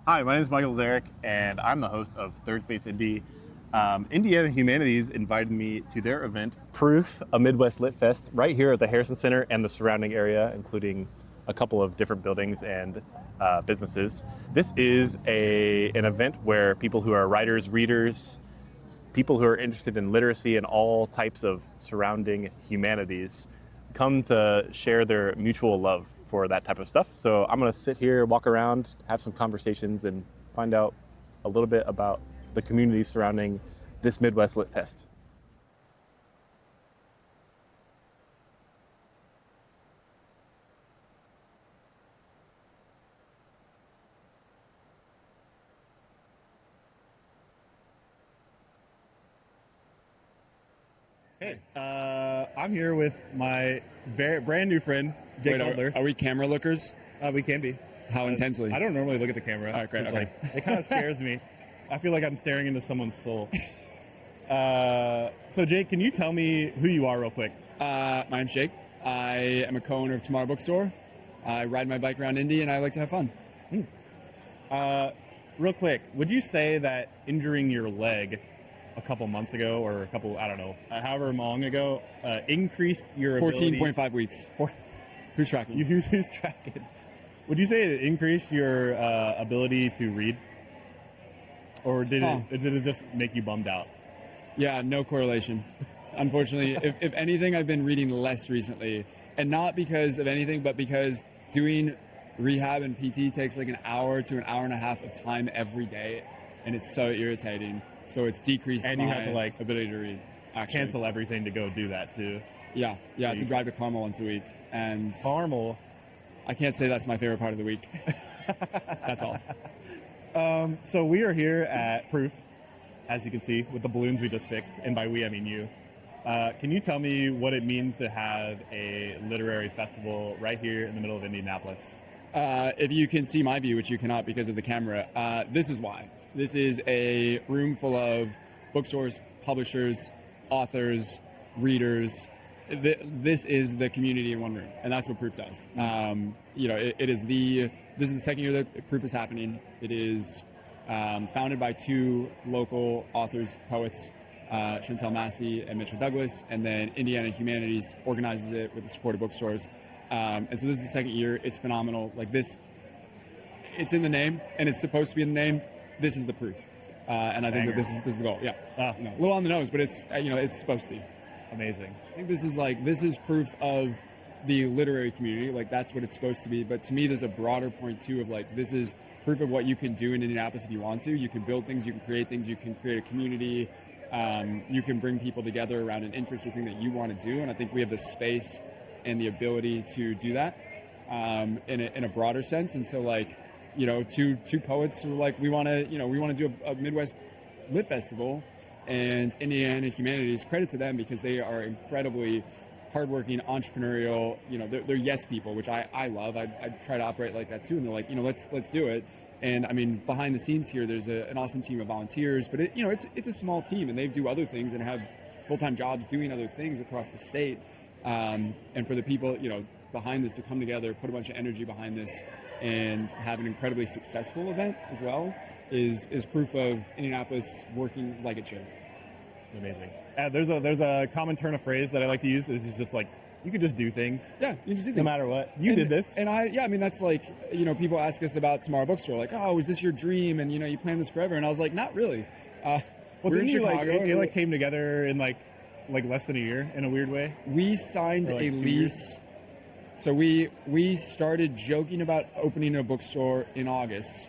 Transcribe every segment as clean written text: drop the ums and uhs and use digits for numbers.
Hi, my name is Michael Zarick, and I'm the host of Third Space Indy. Indiana Humanities invited me to their event, Proof, a Midwest Lit Fest, right here at the Harrison Center and the surrounding area, including a couple of different buildings and businesses. This is an event where people who are writers, readers, people who are interested in literacy and all types of surrounding humanities come to share their mutual love for that type of stuff. So I'm going to sit here, walk around, have some conversations, and find out a little bit about the community surrounding this Midwest Lit Fest. Hey, I'm here with my brand new friend, Jake Budler. Are we camera lookers? We can be. How intensely? I don't normally look at the camera. All right, great. Okay. It kind of scares me. I feel like I'm staring into someone's soul. So, Jake, can you tell me who you are real quick? My name's Jake. I am a co-owner of Tomorrow Bookstore. I ride my bike around Indy, and I like to have fun. Real quick, would you say that injuring your leg a couple months ago, or a couple, I don't know, however long ago, increased your 14.5 weeks. Who's tracking? Who's tracking? Would you say it increased your ability to read? Or did it just make you bummed out? Yeah, no correlation. Unfortunately, if anything, I've been reading less recently. And not because of anything, but because doing rehab and PT takes like an hour to an hour and a half of time every day. And it's so irritating. So it's decreased and my you have to like ability to read. Actually. Cancel everything to go do that too. Yeah, so to drive to Carmel once a week. And Carmel? I can't say that's my favorite part of the week. That's all. So we are here at Proof, as you can see, with the balloons we just fixed. And by we, I mean you. Can you tell me what it means to have a literary festival right here in the middle of Indianapolis? If you can see my view, which you cannot because of the camera, this is why. This is a room full of bookstores, publishers, authors, readers. This is the community in one room, and that's what Proof does. This is the second year that Proof is happening. It is founded by two local authors, poets, Chantel Massey and Mitchell Douglas, and then Indiana Humanities organizes it with the support of bookstores. And so this is the second year. It's phenomenal. Like this, it's in the name, and it's supposed to be in the name. This is the proof, and I think that this is the goal. Yeah, a little on the nose, but it's it's supposed to be amazing. I think this is proof of the literary community. Like that's what it's supposed to be. But to me, there's a broader point too of like this is proof of what you can do in Indianapolis if you want to. You can build things, you can create things, you can create a community. You can bring people together around an interest or thing that you want to do, and I think we have the space and the ability to do that in a broader sense. And so like. Two poets who were like, we want to do a Midwest Lit Festival, and Indiana Humanities, credit to them because they are incredibly hardworking, entrepreneurial. They're yes people, which I love. I try to operate like that too. And they're like, let's do it. And I mean, behind the scenes here, there's an awesome team of volunteers, but it's a small team, and they do other things and have full-time jobs doing other things across the state. And for the people, behind this to come together, put a bunch of energy behind this, and have an incredibly successful event as well is proof of Indianapolis working like it should. Amazing. There's a common turn of phrase that I like to use. It's just like, you could just do things. Yeah, you just do things. No matter what. You did this. And that's like, people ask us about Tomorrow Bookstore, like, oh, is this your dream? And, you planned this forever. And I was like, not really. We're in Chicago. It came together in like less than a year in a weird way. We signed a lease. So we started joking about opening a bookstore in August,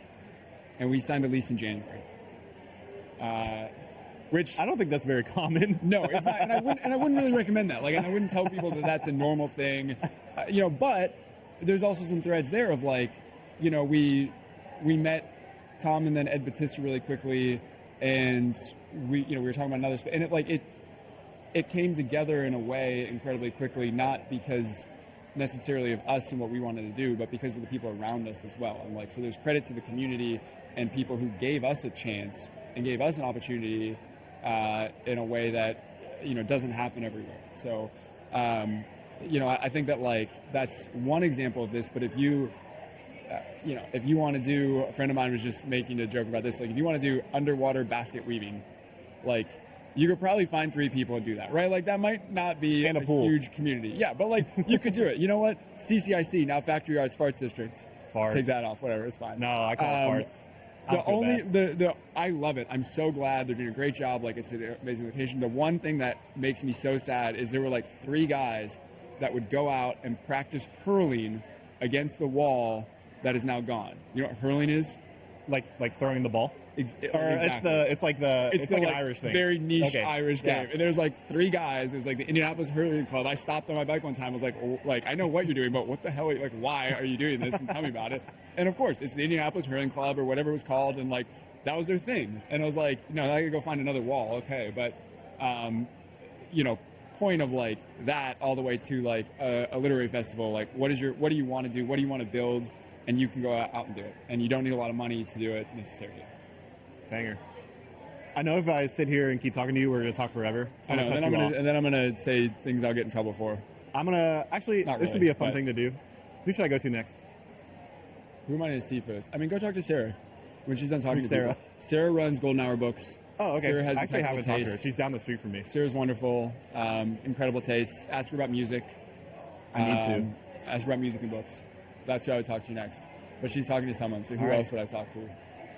and we signed a lease in January. Which I don't think that's very common. No, it's not, and I wouldn't really recommend that. Like, and I wouldn't tell people that that's a normal thing. But there's also some threads there of like, we met Tom and then Ed Batista really quickly, and we were talking about another, and it came together in a way incredibly quickly, not because necessarily of us and what we wanted to do, but because of the people around us as well. And like, so there's credit to the community and people who gave us a chance and gave us an opportunity in a way that doesn't happen everywhere. So I think that like that's one example of this. But if you if you want to do, a friend of mine was just making a joke about this, like if you want to do underwater basket weaving, like you could probably find 3 people and do that, right? Like that might not be And a a pool. huge community. Yeah, but like you could do it. You know what? CCIC, now Factory Arts Farts District. Farts. Take that off, whatever, it's fine. No, I call it farts. I love it. I'm so glad they're doing a great job. Like it's an amazing location. The one thing that makes me so sad is there were like 3 guys that would go out and practice hurling against the wall that is now gone. You know what hurling is? Like throwing the ball? Exactly. It's like an Irish thing. Very niche Okay. Irish Yeah. game. And there's like 3 guys. It was like the Indianapolis Hurling Club. I stopped on my bike one time. I was like, oh, I know what you're doing, but what the hell? Like, why are you doing this? And tell me about it. And of course, it's the Indianapolis Hurling Club or whatever it was called. And like, that was their thing. And I was like, I could go find another wall. Okay. But, point of like that all the way to like a literary festival. Like, what do you want to do? What do you want to build? And you can go out and do it. And you don't need a lot of money to do it necessarily. Banger. I know if I sit here and keep talking to you, we're going to talk forever. So I know, and then I'm gonna say things I'll get in trouble for. I'm going to, actually, Not this really, would be a fun but- thing to do. Who should I go to next? Who am I going to see first? I mean, go talk to Sara when she's done talking Who's to Sara? people. Sara runs Golden Hour Books. Oh, okay. Sara has I actually haven't incredible talked to her. taste. She's down the street from me. Sara's wonderful, incredible taste. Ask her about music. I need to. Ask her about music and books. That's who I would talk to next. But she's talking to someone, so who All right. else would I talk to?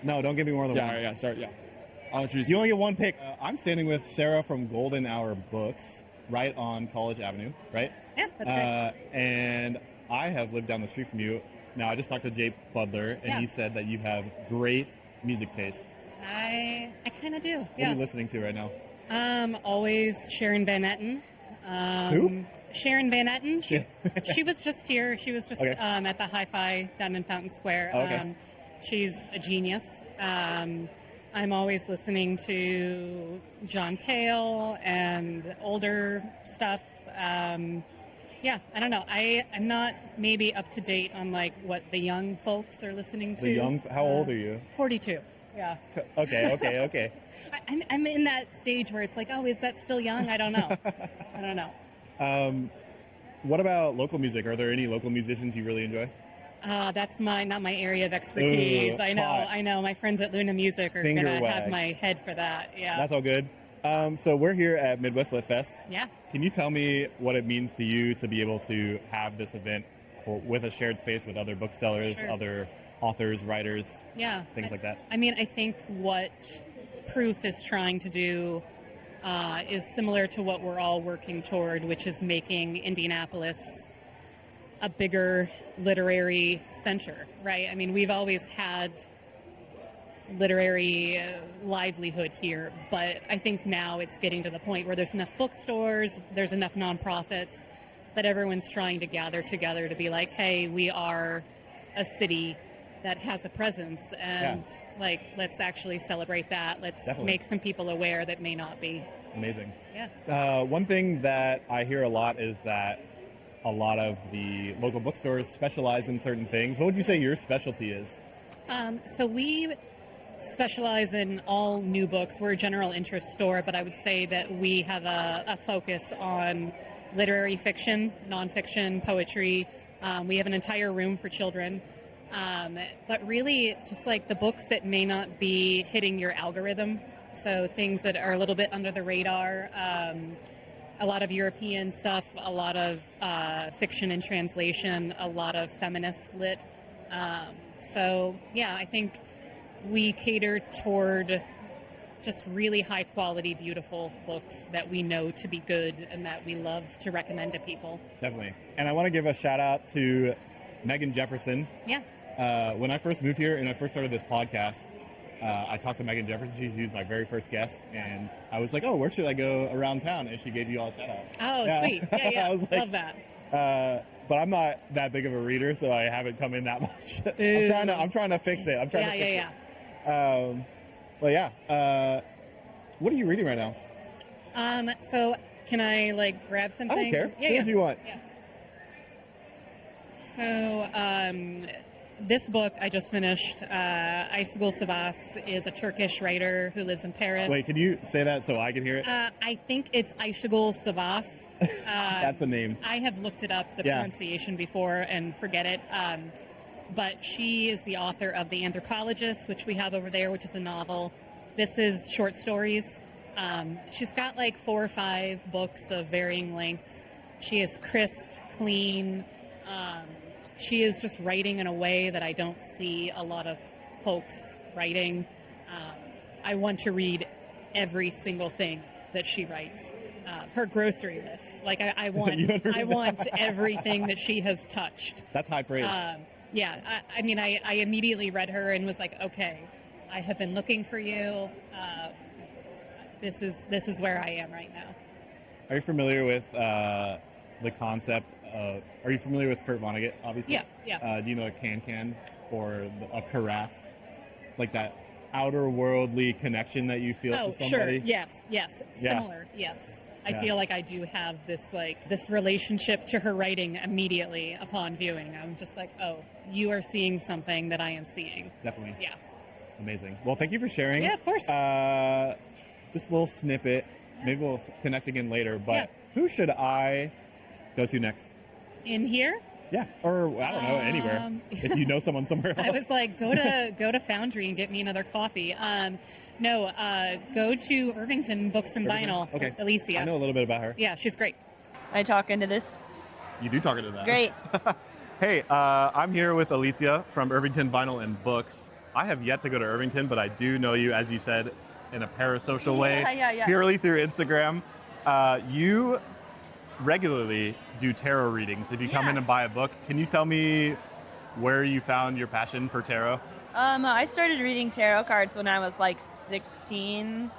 No, don't give me more than Yeah, one. all right, yeah, start, yeah. I'll introduce You you. only get one pick. I'm standing with Sara from Golden Hour Books, right on College Avenue, right? Yeah, that's right. And I have lived down the street from you. Now, I just talked to Jake Budler, and Yeah. he said that you have great music taste. I kind of do. What are Yeah. you listening to right now? Always Sharon Van Etten. Who? Sharon Van Etten. She was just here. She was just Okay. at the Hi-Fi down in Fountain Square. Oh, okay. She's a genius. I'm always listening to John Cale and older stuff. Yeah, I don't know. I'm not maybe up to date on like what the young folks are listening to. How old are you? 42. Yeah. Okay. I'm in that stage where it's like, oh, is that still young? I don't know. I don't know. What about local music? Are there any local musicians you really enjoy? That's not my area of expertise. Ooh, I know. hot. I know. My friends at Luna Music are Finger gonna wag. have my head for that. Yeah. That's all good. So we're here at Midwest Lit Fest. Yeah. Can you tell me what it means to you to be able to have this event with a shared space with other booksellers, Sure. other authors, writers, Yeah. things like that? I mean, I think what Proof is trying to do is similar to what we're all working toward, which is making Indianapolis a bigger literary center, right? I mean, we've always had literary livelihood here, but I think now it's getting to the point where there's enough bookstores, there's enough nonprofits that everyone's trying to gather together to be like, hey, we are a city that has a presence, and like, let's actually celebrate that. Let's Definitely. make some people aware that may not be. Amazing. Yeah. One thing that I hear a lot is that a lot of the local bookstores specialize in certain things. What would you say your specialty is? So we specialize in all new books. We're a general interest store, but I would say that we have a focus on literary fiction, nonfiction, poetry. We have an entire room for children. But really just like the books that may not be hitting your algorithm. So things that are a little bit under the radar. A lot of European stuff, a lot of fiction and translation, a lot of feminist lit. So yeah, I think we cater toward just really high quality, beautiful books that we know to be good and that we love to recommend to people. Definitely. And I want to give a shout out to Megan Jefferson. Yeah. When I first moved here and I first started this podcast, I talked to Megan Jefferson. She was my very first guest, and I was like, "Oh, where should I go around town?" And she gave you all a shout out. Oh, Yeah. sweet. Yeah. I was like, Love that. But I'm not that big of a reader, so I haven't come in that much. Boo. I'm trying to fix it. I'm trying to fix Yeah. it. But yeah, what are you reading right now? So can I like grab something? I don't care. Yeah, Do what you want. So this book I just finished, Aysegul Savas, is a Turkish writer who lives in Paris. Wait, can you say that so I can hear it? I think it's Aysegul Savas. That's a name. I have looked it up, the Yeah. pronunciation before, and forget it. but she is the author of The Anthropologist, which we have over there, which is a novel. This is short stories. She's got like 4 or 5 books of varying lengths. She is crisp, clean. She is just writing in a way that I don't see a lot of folks writing. I want to read every single thing that she writes. Her grocery list, like I want everything that she has touched. That's high praise. I mean, I immediately read her and was like, okay, I have been looking for you. This is where I am right now. Are you familiar with the concept of? Are you familiar with Kurt Vonnegut? Obviously. Yeah. Do you know a can or a caress, like that outer worldly connection that you feel to somebody? Sure. Yes. Yeah. Similar. Yes. I feel like I do have this relationship to her writing immediately upon viewing. I'm just like, oh, you are seeing something that I am seeing. Definitely. Yeah. Amazing. Well, thank you for sharing. Yeah, of course. Just a little snippet. Maybe we'll connect again later. But who should I go to next? In here? Yeah, or I don't know, anywhere. If you know someone somewhere else. I was like, go to Foundry and get me another coffee. Go to Irvington Books and Vinyl. Okay. Elysia. I know a little bit about her. Yeah, she's great. I talk into this. You do talk into that. Great. Hey, I'm here with Elysia from Irvington Vinyl and Books. I have yet to go to Irvington, but I do know you, as you said, in a parasocial way, Yeah. purely through Instagram. You regularly do tarot readings. If you come in and buy a book, can you tell me where you found your passion for tarot? I started reading tarot cards when I was like 16.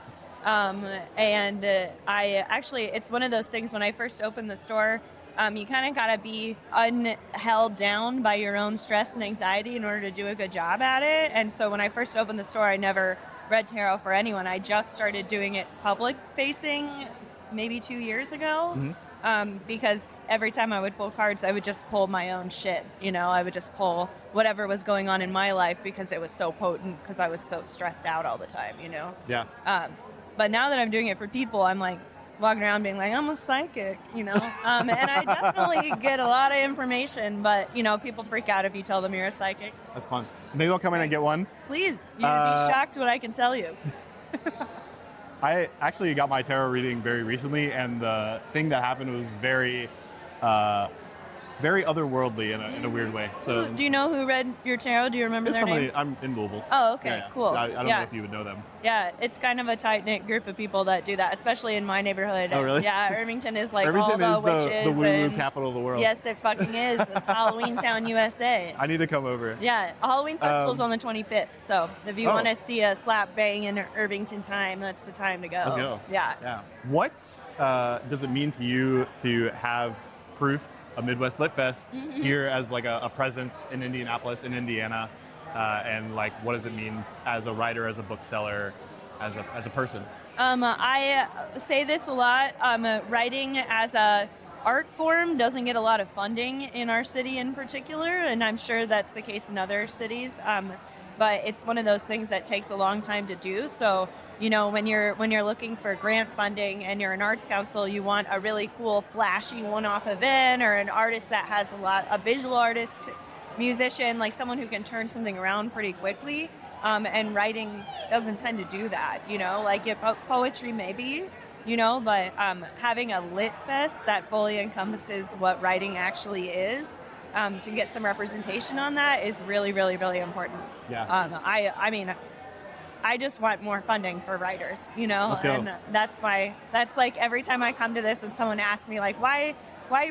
It's one of those things when I first opened the store, you kind of got to be held down by your own stress and anxiety in order to do a good job at it. And so when I first opened the store, I never read tarot for anyone. I just started doing it public facing maybe 2 years ago. Mm-hmm. Because every time I would pull cards, I would just pull my own shit. I would just pull whatever was going on in my life because it was so potent, because I was so stressed out all the time, Yeah. But now that I'm doing it for people, I'm like walking around being like, I'm a psychic, and I definitely get a lot of information, but, people freak out if you tell them you're a psychic. That's fun. Maybe I'll come in and get one. Please, you'd be shocked what I can tell you. I actually got my tarot reading very recently, and the thing that happened was very otherworldly in a weird way. So, do you know who read your tarot? Do you remember their name? I'm in Louisville. Oh, okay, Yeah. cool. I don't know if you would know them. Yeah, it's kind of a tight-knit group of people that do that, especially in my neighborhood. Oh, really? Yeah, Irvington is like Irvington all the is witches. the woo-woo and capital of the world. Yes, it fucking is. It's Halloween Town, USA. I need to come over. Yeah, Halloween Festival's on the 25th, so if you want to see a slap bang in Irvington time, that's the time to go. Let's go. Yeah. What does it mean to you to have Proof, a Midwest Lit Fest, here as like a presence in Indianapolis, in Indiana, and like what does it mean as a writer, as a bookseller, as a person? I say this a lot. Writing as a art form doesn't get a lot of funding in our city in particular, and I'm sure that's the case in other cities. But it's one of those things that takes a long time to do. So, when you're looking for grant funding and you're an arts council, you want a really cool, flashy one-off event, or an artist that has a visual artist, musician, like someone who can turn something around pretty quickly. And writing doesn't tend to do that, poetry maybe, but having a lit fest that fully encompasses what writing actually is, to get some representation on that is really, really, really important. Yeah. I just want more funding for writers, Let's go. And that's like every time I come to this and someone asks me like, why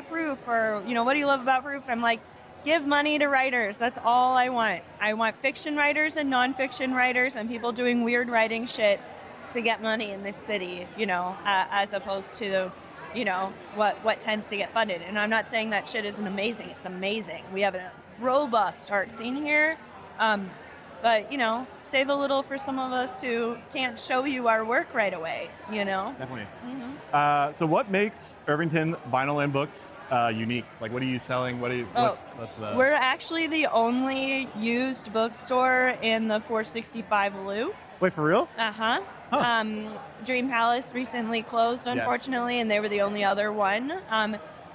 Proof, or, what do you love about Proof? I'm like, give money to writers. That's all I want. I want fiction writers and nonfiction writers and people doing weird writing shit to get money in this city, as opposed to, what tends to get funded. And I'm not saying that shit isn't amazing. It's amazing. We have a robust art scene here. But, save a little for some of us who can't show you our work right away, Definitely. Mm-hmm. So what makes Irvington Vinyl and Books unique? Like, what are you selling? What's the... We're actually the only used bookstore in the 465 Loop. Wait, for real? Uh-huh. Dream Palace recently closed, unfortunately, and they were the only other one.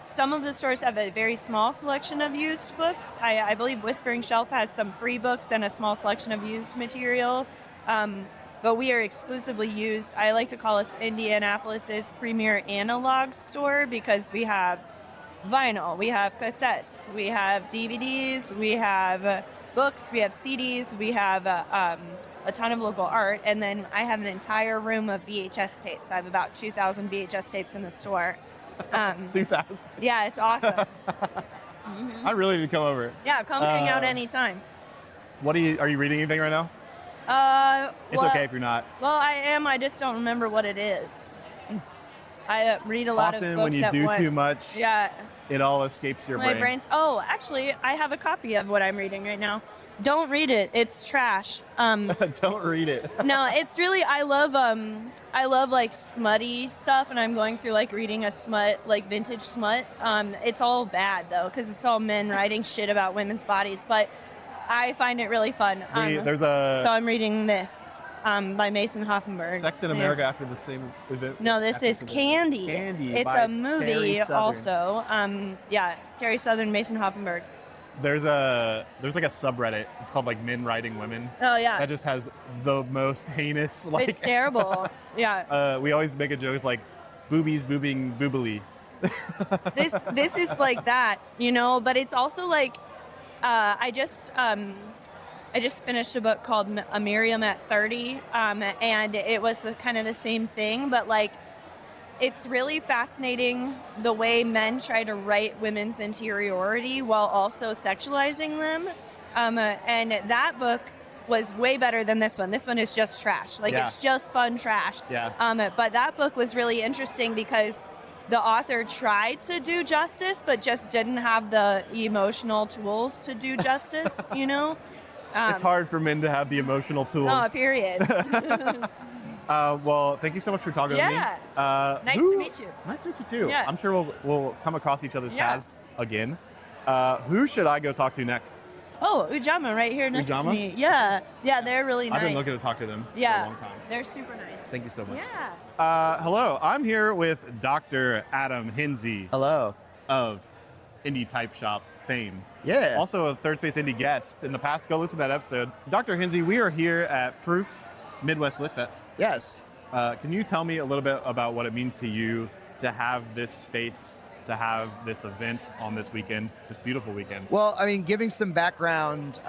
some of the stores have a very small selection of used books. I believe Whispering Shelf has some free books and a small selection of used material. But we are exclusively used. I like to call us Indianapolis's premier analog store because we have vinyl, we have cassettes, we have DVDs, we have books, we have CDs, we have a ton of local art, and then I have an entire room of VHS tapes. I have about 2,000 VHS tapes in the store. 2,000. Yeah, it's awesome. I really need to come over. Yeah, come hang out anytime. Are you reading anything right now? It's Well, okay if you're not. Well, I am. I just don't remember what it is. I read a lot Often of books when you at do once. too much, Yeah, it all escapes your my brain. brain's. Oh, actually, I have a copy of what I'm reading right now. Don't read it. It's trash. Don't read it. No, it's really. I love like smutty stuff, and I'm going through like reading a smut, like vintage smut. It's all bad though, because it's all men writing shit about women's bodies. But I find it really fun. So I'm reading this by Mason Hoffenberg. Sex in America after the same event. No, this is Candy. Candy. It's by a movie Terry Southern. also. Yeah, Terry Southern, Mason Hoffenberg. There's like a subreddit. It's called like Men Writing Women. Oh yeah. That just has the most heinous like. It's terrible. Yeah. We always make a joke. It's like boobies boobing boobily. This is like that, you know. But it's also like, I just finished a book called A Miriam at 30, and it was kind of the same thing, but like. It's really fascinating the way men try to write women's interiority while also sexualizing them. And that book was way better than this one. This one is just trash. Like, it's just fun trash. Yeah. But that book was really interesting because the author tried to do justice, but just didn't have the emotional tools to do justice, you know? It's hard for men to have the emotional tools. No, period. Well, thank you so much for talking with me. Nice to meet you. Nice to meet you too. Yeah. I'm sure we'll come across each other's paths again. Who should I go talk to next? Oh, Ujaama right here next Ujaama? to me. Yeah, they're really nice. I've been looking to talk to them for a long time. They're super nice. Thank you so much. Yeah. Hello, I'm here with Dr. Adam Henze Hello. of Indie Type Shop fame. Yeah. Also a Third Space Indy guest in the past. Go listen to that episode. Dr. Henze, we are here at Proof Midwest Lit Fest. Yes. Can you tell me a little bit about what it means to you to have this space, to have this event on this weekend, this beautiful weekend? Well, I mean, giving some background,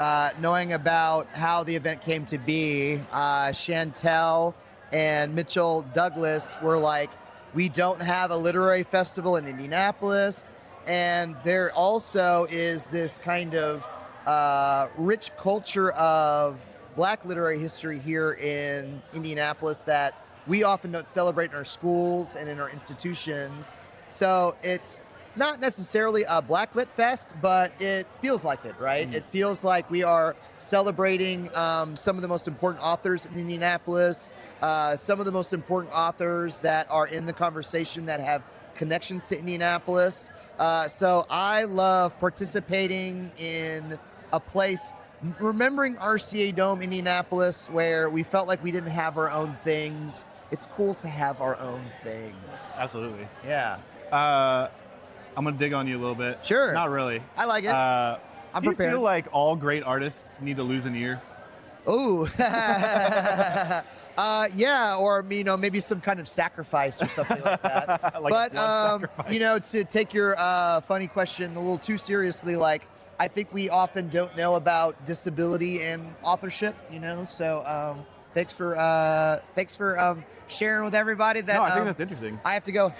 knowing about how the event came to be, Chantel and Mitchell Douglas were like, we don't have a literary festival in Indianapolis. And there also is this kind of rich culture of Black literary history here in Indianapolis that we often don't celebrate in our schools and in our institutions. So it's not necessarily a Black Lit Fest, but it feels like it, right? It feels like we are celebrating some of the most important authors in Indianapolis, some of the most important authors that are in the conversation that have connections to Indianapolis. So I love participating in a place, remembering RCA Dome, Indianapolis, where we felt like we didn't have our own things. It's cool to have our own things. Absolutely. Yeah. I'm going to dig on you a little bit. Sure. Not really. I like it. I'm do prepared. you feel like all great artists need to lose an ear? Ooh. Yeah, or maybe some kind of sacrifice or something like that. Like but blood sacrifice. to take your funny question a little too seriously, like I think we often don't know about disability and authorship. So thanks for sharing with everybody that. No, I think that's interesting. I have to go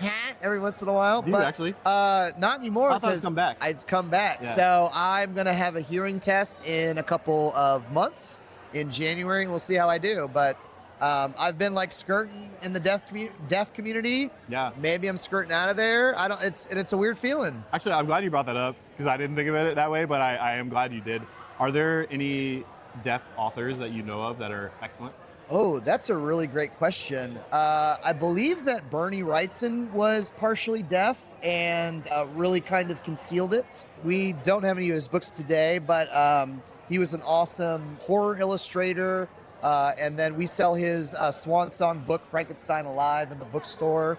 every once in a while. Do you but, actually? Not anymore. I thought it's come back. It's come back. Yeah. So I'm gonna have a hearing test in a couple of months in January, and we'll see how I do. But I've been like skirting in the deaf community. Yeah. Maybe I'm skirting out of there. It's a weird feeling. Actually, I'm glad you brought that up because I didn't think about it that way, but I am glad you did. Are there any deaf authors that you know of that are excellent? Oh, that's a really great question. I believe that Bernie Wrightson was partially deaf and really kind of concealed it. We don't have any of his books today, but he was an awesome horror illustrator. And then we sell his swan song book, Frankenstein Alive, in the bookstore.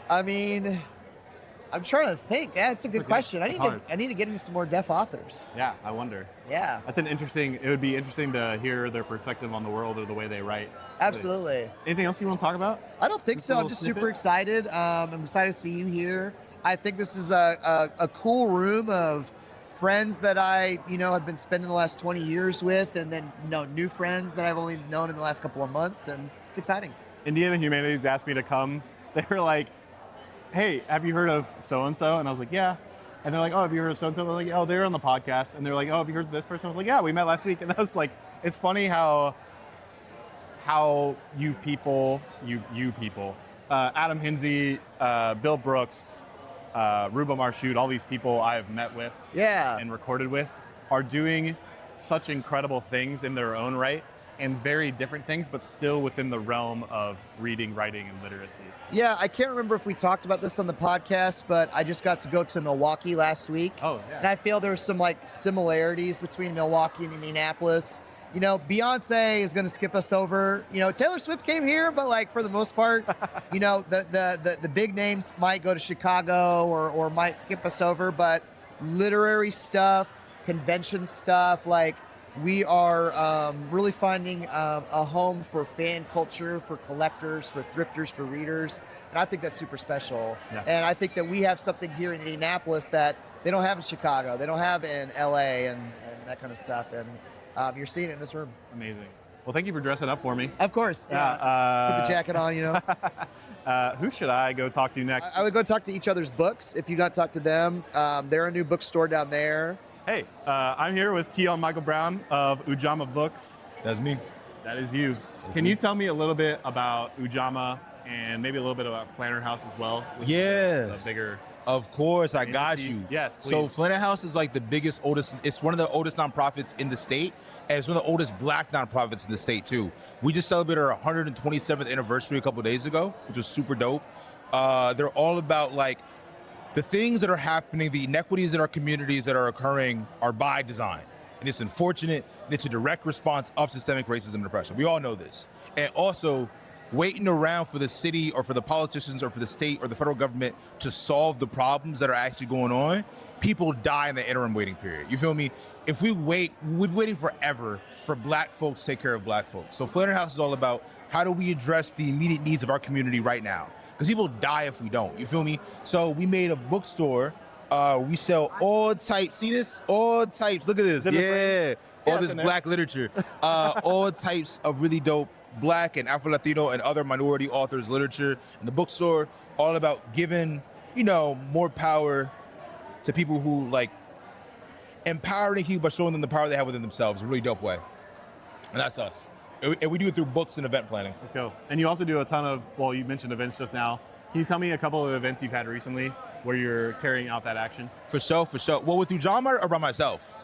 I mean, I'm trying to think. Yeah, it's a good question. I It's need to get into some more deaf authors. Yeah, I wonder. Yeah, It would be interesting to hear their perspective on the world or the way they write. absolutely. Anything else you want to talk about? I don't think Just a so. I'm little just snippet? super excited. I'm excited to see you here. I think this is a cool room of friends that I, have been spending the last 20 years with, and then, new friends that I've only known in the last couple of months, and it's exciting. Indiana Humanities asked me to come. They were like, hey, have you heard of so-and-so? And I was like, yeah. And they're like, oh, have you heard of so-and-so? They're like, oh, they're on the podcast. And they're like, oh, have you heard of this person? I was like, yeah, we met last week. And I was like, it's funny how you people, Adam Henze, Bill Brooks, Ruba Marchute, all these people I've met with Yeah. and recorded with are doing such incredible things in their own right and very different things, but still within the realm of reading, writing, and literacy. Yeah, I can't remember if we talked about this on the podcast, but I just got to go to Milwaukee last week. Oh, yeah. And I feel there's some similarities between Milwaukee and Indianapolis. Beyonce is going to skip us over. Taylor Swift came here, but for the most part, the big names might go to Chicago or might skip us over. But literary stuff, convention stuff, we are really finding a home for fan culture, for collectors, for thrifters, for readers. And I think that's super special. Yeah. And I think that we have something here in Indianapolis that they don't have in Chicago. They don't have in LA and that kind of stuff. And you're seeing it in this room. Amazing. Well, thank you for dressing up for me. Of course. Yeah. Put the jacket on, Who should I go talk to next? I would go talk to each other's books if you've not talked to them. They're a new bookstore down there. Hey, I'm here with Keauan Michael Brown of Ujaama Books. That's me. That is you. Can you tell me a little bit about Ujaama and maybe a little bit about Flanner House as well? Yeah. The bigger. Of course, I got entity? you. Yes, please. So Flanner House is the biggest, oldest, it's one of the oldest nonprofits in the state, and it's one of the oldest Black nonprofits in the state too. We just celebrated our 127th anniversary a couple days ago, which was super dope. They're all about the things that are happening, the inequities in our communities that are occurring are by design. And it's unfortunate, and it's a direct response of systemic racism and oppression. We all know this. And also, waiting around for the city or for the politicians or for the state or the federal government to solve the problems that are actually going on, people die in the interim waiting period. You feel me? If we wait, we're waiting forever for Black folks to take care of Black folks. So Flanner House is all about how do we address the immediate needs of our community right now? Because people die if we don't, you feel me? So we made a bookstore. We sell all types, see this? All types, look at this, yeah. All this Black literature. All types of really dope Black and Afro-Latino and other minority authors literature in the bookstore, all about giving, more power to people who empowering people by showing them the power they have within themselves in a really dope way. And that's us. And we do it through books and event planning. Let's go. And you also do a ton of, you mentioned events just now. Can you tell me a couple of events you've had recently where you're carrying out that action? For sure. Well, with Ujaama or by myself?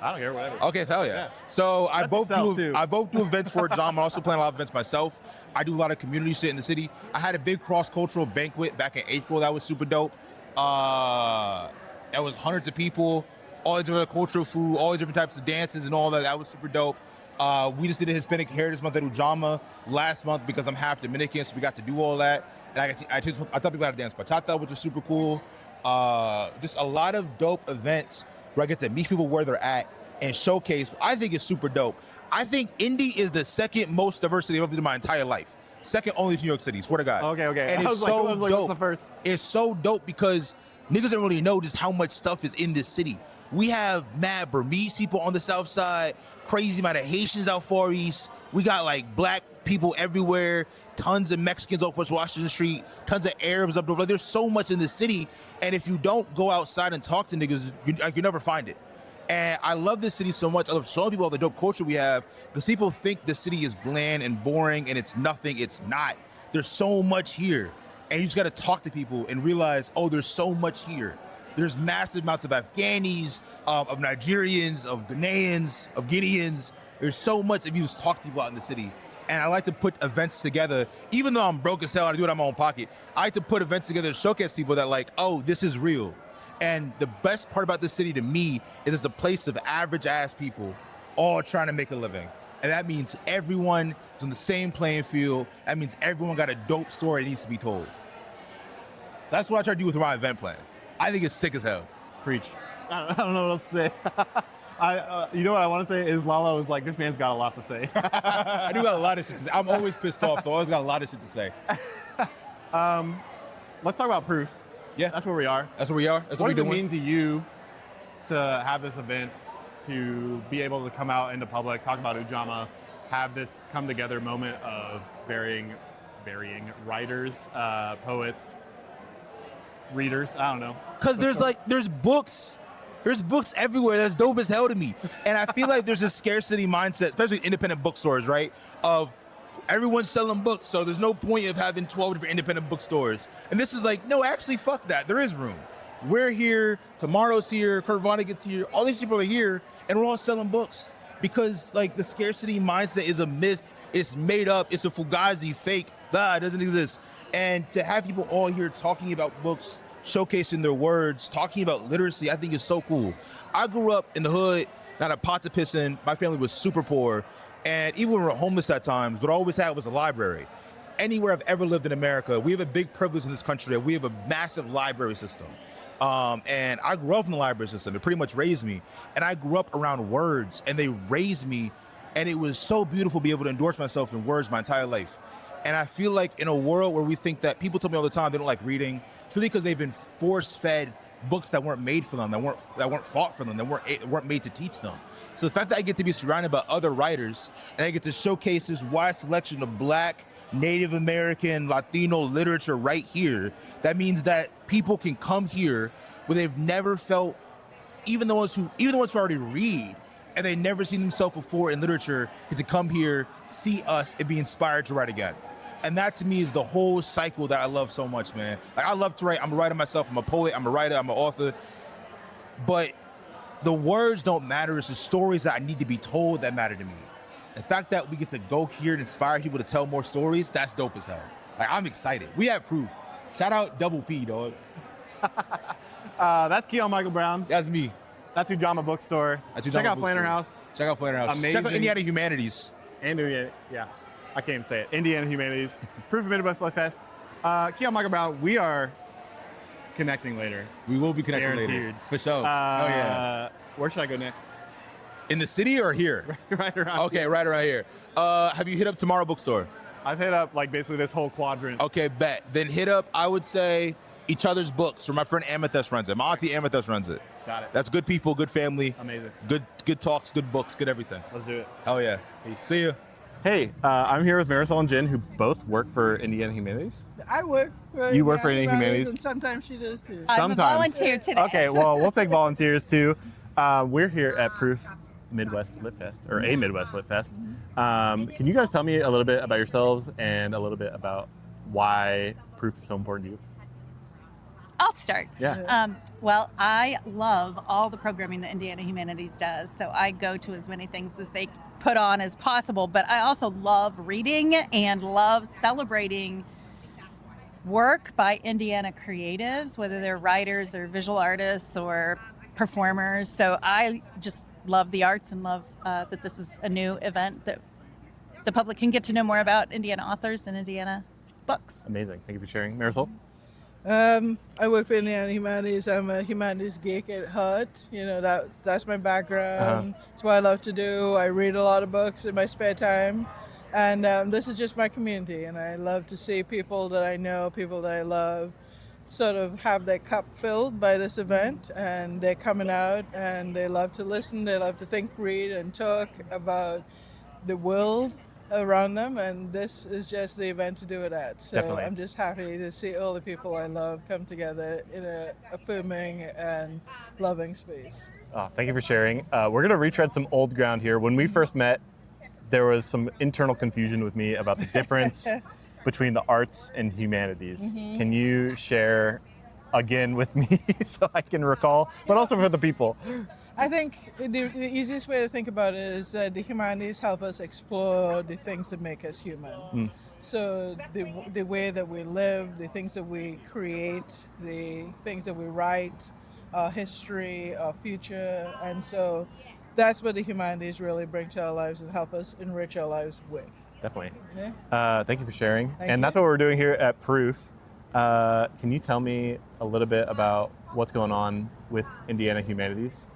I don't care, whatever. Okay, hell yeah. So I both do events for Ujaama. I also plan a lot of events myself. I do a lot of community shit in the city. I had a big cross-cultural banquet back in April that was super dope. That was hundreds of people, all these different cultural food, all these different types of dances and all that. That was super dope. We just did a Hispanic Heritage Month at Ujaama last month because I'm half Dominican, so we got to do all that. And I thought people had to dance bachata, which was super cool. Just a lot of dope events where I get to meet people where they're at and showcase. I think it's super dope. I think Indy is the second most diverse city I've lived in my entire life. Second only to New York City, swear to God. Okay. And it's I was like, dope. what's the first? It's so dope because niggas don't really know just how much stuff is in this city. We have mad Burmese people on the south side, crazy amount of Haitians out far east. We got Black people everywhere, tons of Mexicans off West Washington Street, tons of Arabs up north. There's so much in the city, and if you don't go outside and talk to niggas, you never find it. And I love this city so much. I love showing people all the dope culture we have because people think the city is bland and boring and it's nothing. It's not. There's so much here. And you just got to talk to people and realize, there's so much here. There's massive amounts of Afghanis, of Nigerians, of Ghanaians, of Guineans. There's so much if you just talk to people out in the city. And I like to put events together, even though I'm broke as hell, I do it out of my own pocket. I like to put events together to showcase people that this is real. And the best part about this city to me is it's a place of average ass people all trying to make a living. And that means everyone is on the same playing field. That means everyone got a dope story that needs to be told. So that's what I try to do with my event plan. I think it's sick as hell. Preach. I don't know what else to say. You know what I want to say is Lalo is like, this man's got a lot to say. I do got a lot of shit to say. I'm always pissed off, so I always got a lot of shit to say. Let's talk about proof. Yeah. That's where we are. That's where we are. That's What what does we're it doing. mean to you to have this event, to be able to come out into public, talk about Ujaama, have this come together moment of varying writers, poets, readers, I don't know. Because there's books. There's books everywhere. That's dope as hell to me. And I feel like there's a scarcity mindset, especially independent bookstores, right? Of everyone's selling books, so there's no point of having 12 different independent bookstores. And this is like, no, actually, fuck that. There is room. We're here. Tomorrow's here. Kurt Vonnegut's here. All these people are here, and we're all selling books because, like, the scarcity mindset is a myth. It's made up. It's a fugazi, fake. It doesn't exist. And to have people all here talking about books, showcasing their words, talking about literacy, I think is so cool. I grew up in the hood, not a pot to piss in. My family was super poor. And even when we were homeless at times, what I always had was a library. Anywhere I've ever lived in America, we have a big privilege in this country that we have a massive library system. And I grew up in the library system. It pretty much raised me. And I grew up around words, and they raised me. And it was so beautiful to be able to endorse myself in words my entire life. And I feel like in a world where we think that people tell me all the time they don't like reading, it's really because they've been force-fed books that weren't made for them, that weren't fought for them, that weren't made to teach them. So the fact that I get to be surrounded by other writers and I get to showcase this wide selection of Black, Native American, Latino literature right here, that means that people can come here where they've never felt, even the ones who already read, and they've never seen themselves before in literature, get to come here, see us, and be inspired to write again. And that to me is the whole cycle that I love so much, man. Like, I love to write. I'm a writer myself. I'm a poet. I'm a writer. I'm an author. But the words don't matter. It's the stories that I need to be told that matter to me. The fact that we get to go here and inspire people to tell more stories, that's dope as hell. Like, I'm excited. We have proof. Shout out Double P, dog. That's Keauan Michael Brown. That's me. That's Ujaama Bookstore. That's Ujaama Check out Bookstore. Flanner House. Check out Flanner House. Amazing. Check out Indiana Humanities. And yeah, I can't even say it. Indiana Humanities. Proof of Midwest Lit Fest. Keauan Michael Brown, we are connecting later. We will be connecting later. Guaranteed. For sure. Oh, yeah. Where should I go next? In the city or here? Right around Okay, here. right around here. Have you hit up Tomorrow Bookstore? I've hit up like basically this whole quadrant. Okay, bet. Then hit up, I would say, Each Other's Books, where my friend Amethyst runs it. My auntie Amethyst runs it. Got it. That's good people, good family. Amazing. Good talks, good books, good everything. Let's do it. Hell yeah. Peace. See you. Hey, I'm here with Marisol and Jen, who both work for Indiana Humanities. I work for You work for Indiana Humanities? and sometimes she does too. I'm a Sometimes. volunteer today. Okay, well, we'll take volunteers too. We're here at Proof Midwest Lit Fest, or a Midwest Lit Fest. Can you guys tell me a little bit about yourselves and a little bit about why Proof is so important to you? I'll start. Yeah. Well, I love all the programming that Indiana Humanities does, so I go to as many things as they put on as possible, but I also love reading and love celebrating work by Indiana creatives, whether they're writers or visual artists or performers. So I just love the arts and love that this is a new event that the public can get to know more about Indiana authors and Indiana books. Amazing. Thank you for sharing. Marisol? I work for Indiana Humanities. I'm a humanities geek at heart. You know, that's my background. It's what I love to do. I read a lot of books in my spare time. And this is just my community. And I love to see people that I know, people that I love, sort of have their cup filled by this event. And they're coming out and they love to listen. They love to think, read, and talk about the world around them, and this is just the event to do it at. So Definitely. I'm just happy to see all the people I love come together in a affirming and loving space. Oh, thank you for sharing. We're going to retread some old ground here. When we first met, there was some internal confusion with me about the difference between the arts and humanities. Can you share again with me so I can recall, but also for the people? I think the easiest way to think about it is that the humanities help us explore the things that make us human. So the way that we live, the things that we create, the things that we write, our history, our future, and so that's what the humanities really bring to our lives and help us enrich our lives with. Definitely. Yeah. Thank you for sharing. Thank and you. that's what we're doing here at Proof. Can you tell me a little bit about what's going on with Indiana Humanities?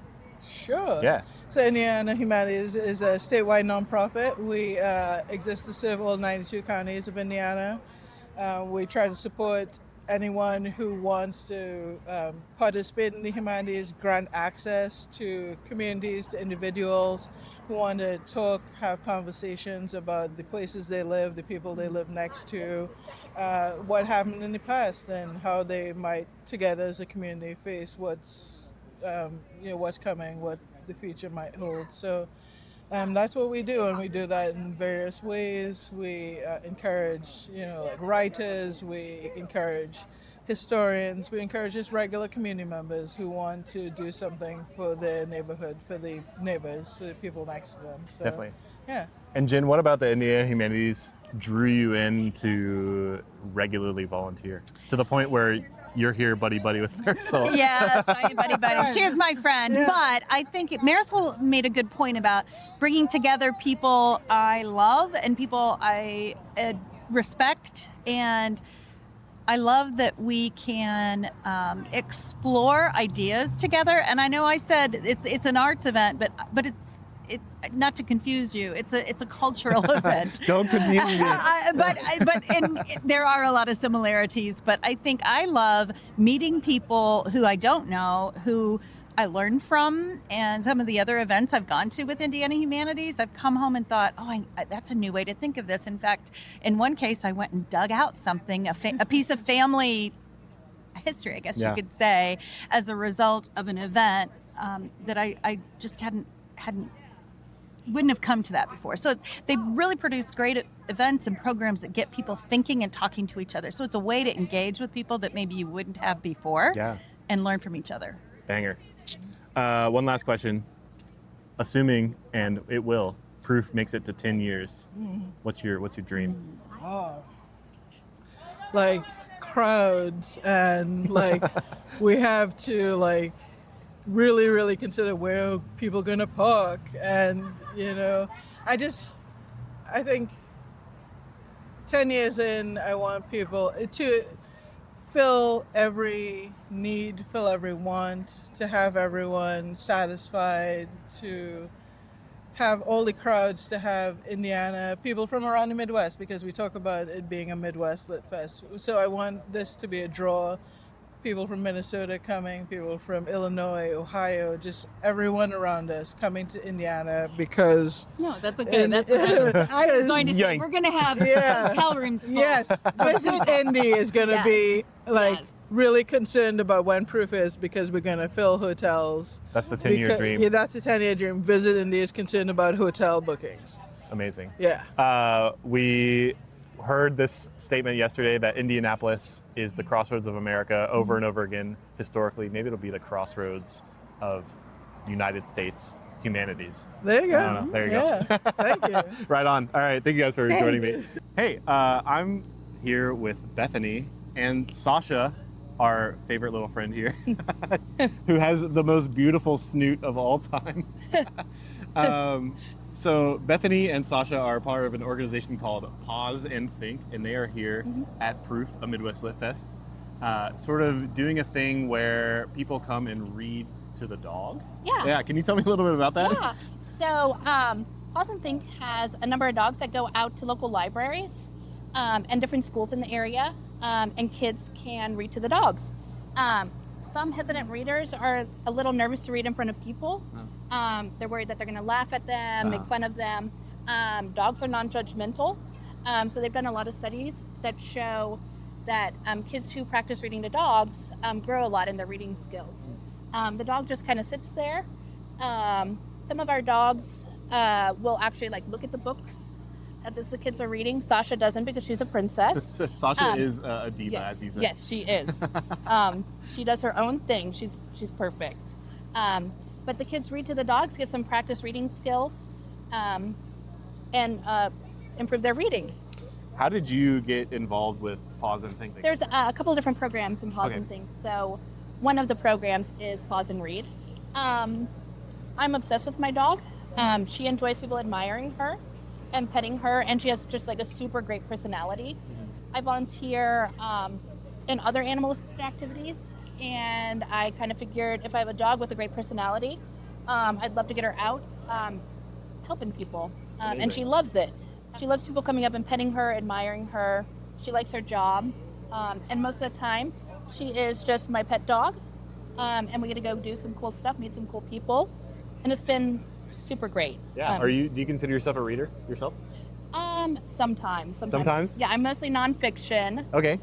Sure. Yeah. So Indiana Humanities is a statewide nonprofit. We exist to serve all 92 counties of Indiana. We try to support anyone who wants to participate in the humanities, grant access to communities, to individuals who want to talk, have conversations about the places they live, the people they live next to, what happened in the past, and how they might, together as a community, face what's coming, what the future might hold. So that's what we do, and we do that in various ways. We encourage, like writers. We encourage historians. We encourage just regular community members who want to do something for their neighborhood, for the neighbors, for the people next to them. So, Definitely. Yeah. And Jen, what about the Indiana Humanities drew you in to regularly volunteer to the point where you're here buddy with Marisol? Yes, I'm buddy. She's my friend. Yeah. But I think Marisol made a good point about bringing together people I love and people I respect. And I love that we can explore ideas together. And I know I said it's an arts event, but it's not to confuse you. It's a cultural event. Don't confuse me. But there are a lot of similarities. But I think I love meeting people who I don't know, who I learn from, and some of the other events I've gone to with Indiana Humanities, I've come home and thought, that's a new way to think of this. In fact, in one case, I went and dug out something, a piece of family history, I guess you could say, as a result of an event that I just wouldn't have come to that before. So they really produce great events and programs that get people thinking and talking to each other. So it's a way to engage with people that maybe you wouldn't have before and learn from each other. Banger. One last question. Assuming, and it will, Proof makes it to 10 years, what's your dream? Oh. Like crowds, and like we have to like really consider where people are going to park, and I think 10 years in, I want people to fill every need, fill every want, to have everyone satisfied, to have all the crowds, to have Indiana, people from around the Midwest, because we talk about it being a Midwest Lit Fest. So I want this to be a draw. People from Minnesota coming, people from Illinois, Ohio, just everyone around us coming to Indiana because... No, that's okay. That's what I was going to say. Yank. We're going to have hotel rooms full. Yes, Visit Indy is going to be really concerned about when Proof is, because we're going to fill hotels. That's the 10-year dream. Yeah, that's the 10-year dream. Visit Indy is concerned about hotel bookings. Amazing. Yeah. We heard this statement yesterday that Indianapolis is the crossroads of America over and over again historically. Maybe it'll be the crossroads of United States humanities. There you go. I don't know. There you go. Thank you. Right on. All right. Thank you guys for joining me. Hey, I'm here with Bethany and Sasha, our favorite little friend here, who has the most beautiful snoot of all time. So Bethany and Sasha are part of an organization called Paws and Think, and they are here at Proof, a Midwest Lit Fest, sort of doing a thing where people come and read to the dog. Yeah. Can you tell me a little bit about that? Yeah. So Paws and Think has a number of dogs that go out to local libraries and different schools in the area, and kids can read to the dogs. Some hesitant readers are a little nervous to read in front of people. They're worried that they're going to laugh at them, make fun of them. Dogs are non-judgmental. So they've done a lot of studies that show that kids who practice reading to dogs grow a lot in their reading skills. The dog just kind of sits there. Some of our dogs will actually look at the books that the kids are reading. Sasha doesn't, because she's a princess. Sasha is a diva, yes, as you said. Yes, she is. She does her own thing. She's perfect. But the kids read to the dogs, get some practice reading skills, and improve their reading. How did you get involved with Paws and Think? There's a couple of different programs in Paws and Think. So one of the programs is Paws and Read. I'm obsessed with my dog. She enjoys people admiring her and petting her, and she has just a super great personality. I volunteer in other animal-assisted activities, and I kind of figured if I have a dog with a great personality, I'd love to get her out helping people, and she loves it. She loves people coming up and petting her, admiring her. She likes her job, and most of the time, she is just my pet dog, and we get to go do some cool stuff, meet some cool people, and it's been super great. Yeah. Do you consider yourself a reader yourself? Sometimes. Sometimes? Yeah, I'm mostly nonfiction. Okay.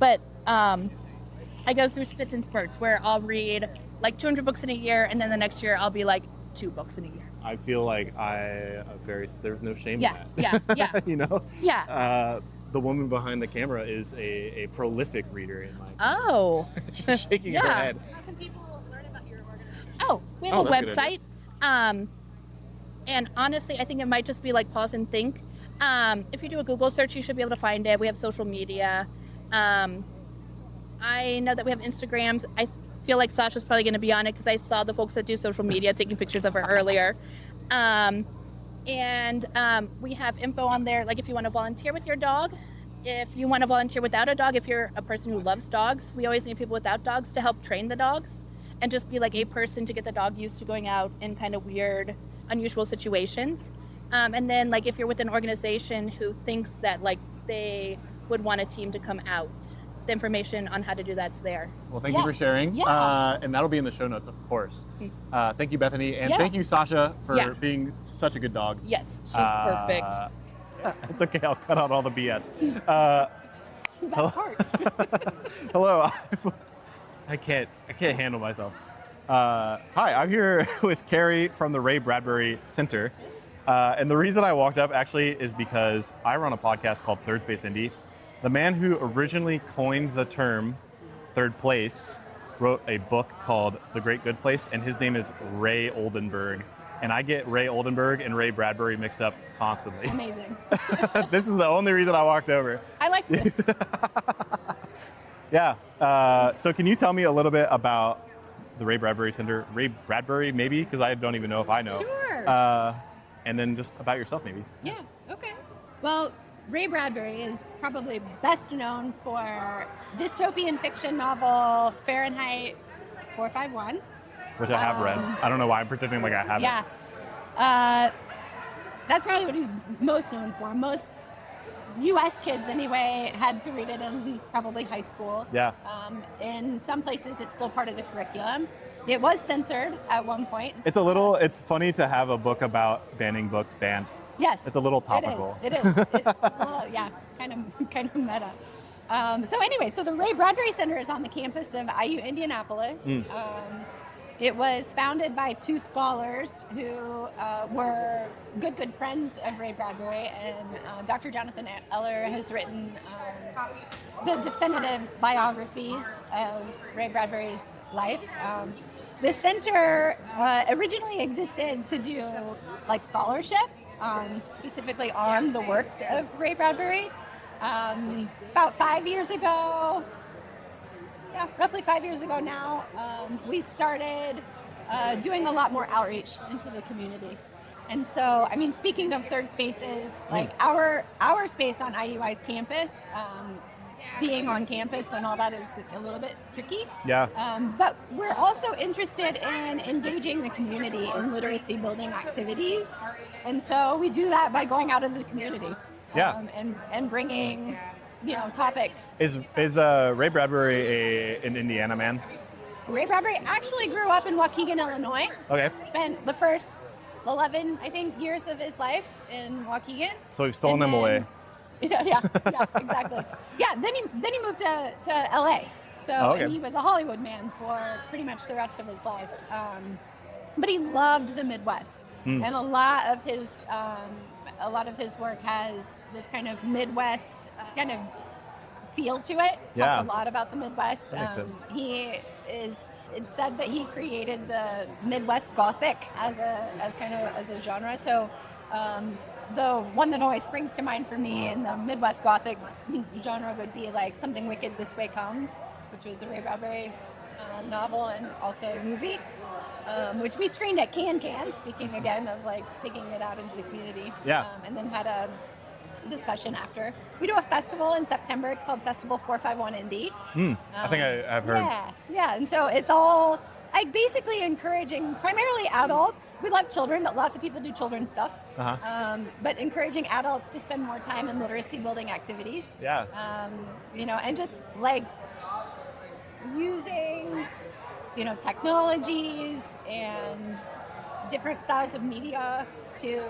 But I go through spits and spurts where I'll read like 200 books in a year, and then the next year I'll be like 2 books in a year. I feel like there's no shame in that. Yeah. You know? Yeah. The woman behind the camera is a prolific reader in my opinion. Oh. She's shaking her head. How can people learn about your organization? Oh, we have a that's a good website. And honestly, I think it might just be like Pause and Think. If you do a Google search, you should be able to find it. We have social media. I know that we have Instagrams. I feel like Sasha's probably going to be on it because I saw the folks that do social media taking pictures of her earlier. And we have info on there, like if you want to volunteer with your dog, if you want to volunteer without a dog, if you're a person who loves dogs, we always need people without dogs to help train the dogs and just be like a person to get the dog used to going out in kind of weird, unusual situations. And then like if you're with an organization who thinks that like they would want a team to come out, the information on how to do that's there. Well, thank you for sharing. Yeah. And that'll be in the show notes, of course. Thank you, Bethany. And thank you, Sasha, for being such a good dog. Yes, she's perfect. It's okay, I'll cut out all the BS. It's the best part. Hello. I can't handle myself. Hi, I'm here with Carrie from the Ray Bradbury Center. And the reason I walked up actually is because I run a podcast called Third Space Indy. The man who originally coined the term third place wrote a book called The Great Good Place, and his name is Ray Oldenburg. And I get Ray Oldenburg and Ray Bradbury mixed up constantly. Amazing. This is the only reason I walked over. I like this. Yeah. So can you tell me a little bit about the Ray Bradbury Center? Ray Bradbury, maybe, because I don't even know if I know. Sure. And then just about yourself, maybe. Yeah, okay. Well, Ray Bradbury is probably best known for dystopian fiction novel Fahrenheit 451. Which I have read. I don't know why I'm pretending like I haven't. Yeah. That's probably what he's most known for. Most U.S. kids, anyway, had to read it in probably high school. Yeah. In some places, it's still part of the curriculum. It was censored at one point. It's funny to have a book about banning books banned. Yes. It's a little topical. It is. It's a little, yeah, kind of meta. So anyway, so the Ray Bradbury Center is on the campus of IU Indianapolis. It was founded by 2 scholars who were good friends of Ray Bradbury, and Dr. Jonathan Eller has written the definitive biographies of Ray Bradbury's life. The center originally existed to do like scholarship, specifically on the works of Ray Bradbury. About 5 years ago, roughly 5 years ago now, we started doing a lot more outreach into the community. And so, I mean, speaking of third spaces, like our space on IUI's campus, being on campus and all that is a little bit tricky. Yeah. But we're also interested in engaging the community in literacy building activities. And so we do that by going out into the community. Yeah. And bringing, topics. Is Ray Bradbury an Indiana man? Ray Bradbury actually grew up in Waukegan, Illinois. Okay. Spent the first 11, I think, years of his life in Waukegan. So we've stolen him away. Yeah, exactly. Yeah, then he moved to LA. So and he was a Hollywood man for pretty much the rest of his life. But he loved the Midwest, and a lot of his work has this kind of Midwest kind of feel to it. Yeah. Talks a lot about the Midwest. That makes sense. It's said that he created the Midwest Gothic as a genre. So the one that always springs to mind for me in the Midwest Gothic genre would be like Something Wicked This Way Comes, which was a Ray Bradbury novel and also movie, which we screened at Keauan, speaking again of like taking it out into the community. Yeah. And then had a discussion after. We do a festival in September. It's called Festival 451 Indy. I think I've heard. Yeah. And so it's all like basically encouraging primarily adults. We love children, but lots of people do children's stuff. But encouraging adults to spend more time in literacy building activities. Yeah. And just like using, technologies and different styles of media to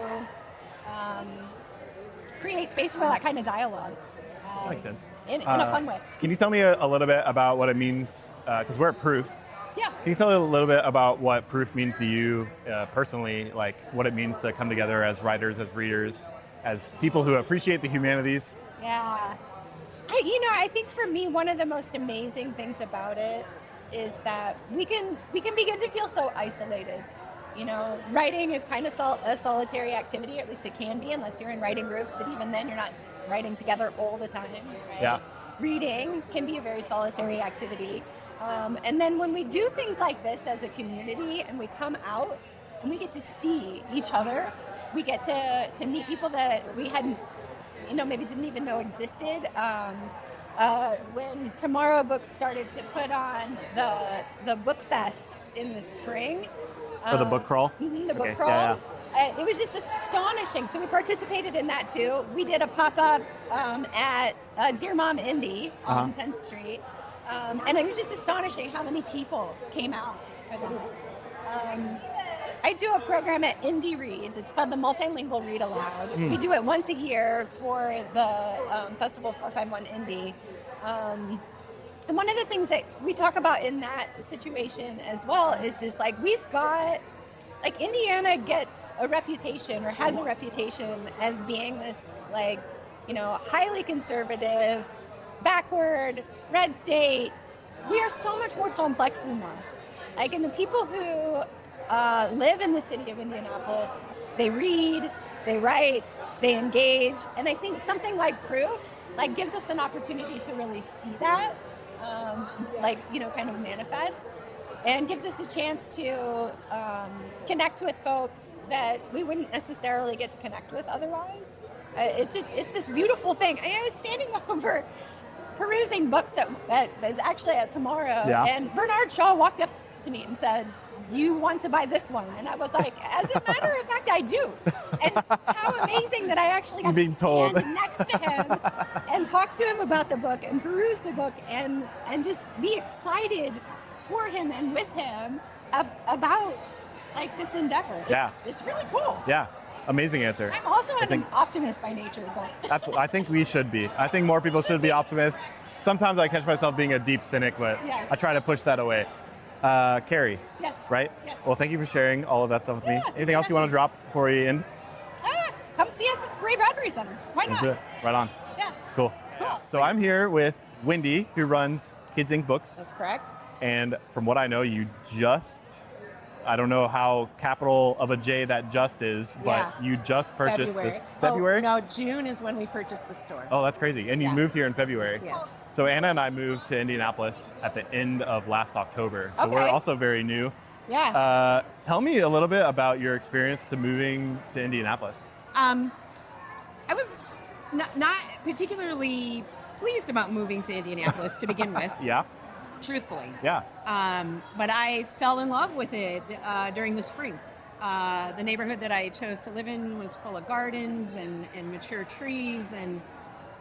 create space for that kind of dialogue. That makes sense. In a fun way. Can you tell me a little bit about what it means? Because we're at Proof. Yeah. Can you tell me a little bit about what Proof means to you personally, like what it means to come together as writers, as readers, as people who appreciate the humanities? Yeah. I think for me, one of the most amazing things about it is that we can begin to feel so isolated. Writing is kind of a solitary activity, or at least it can be, unless you're in writing groups, but even then you're not writing together all the time, right? Yeah. Reading can be a very solitary activity. And then when we do things like this as a community and we come out and we get to see each other, we get to meet people that we hadn't, maybe didn't even know existed. When Tomorrow Books started to put on the book fest in the spring. For the book crawl? The book crawl. Yeah. It was just astonishing. So we participated in that too. We did a pop-up at Dear Mom Indy on 10th Street. And it was just astonishing how many people came out for that. I do a program at Indy Reads. It's called the Multilingual Read Aloud. We do it once a year for the Festival 451 Indy. And one of the things that we talk about in that situation as well is just like we've got, like Indiana gets a reputation or has a reputation as being this like, highly conservative, backward, red state. We are so much more complex than that. Like, and the people who live in the city of Indianapolis, they read, they write, they engage, and I think something like Proof gives us an opportunity to really see that, kind of manifest, and gives us a chance to connect with folks that we wouldn't necessarily get to connect with otherwise. It's this beautiful thing. I was standing over perusing books that is actually at Tomorrow, and Bernard Shaw walked up to me and said, "You want to buy this one?" And I was like, as a matter of fact, I do. And how amazing that I actually got to stand next to him and talk to him about the book and peruse the book and just be excited for him and with him about this endeavor. It's really cool. Yeah. Amazing answer. I'm also an optimist by nature, but absolutely. I think we should be. I think more people should be optimists. Sometimes I catch myself being a deep cynic, but I try to push that away. Carrie. Yes. Right? Yes. Well, thank you for sharing all of that stuff with me. Anything else you want to drop before we end? Come see us at Ray Bradbury Center. Why not? Right on. Yeah. Cool. So I'm here with Wendy, who runs Kids Inc. Books. That's correct. And from what I know, you I don't know how capital of a J that just is, but you just purchased this February? No, June is when we purchased the store. Oh, that's crazy. And you moved here in February. Yes. So Anna and I moved to Indianapolis at the end of last October. So we're also very new. Yeah. Tell me a little bit about your experience to moving to Indianapolis. I was not particularly pleased about moving to Indianapolis to begin with. Yeah. Truthfully. Yeah. But I fell in love with it during the spring. The neighborhood that I chose to live in was full of gardens and mature trees, and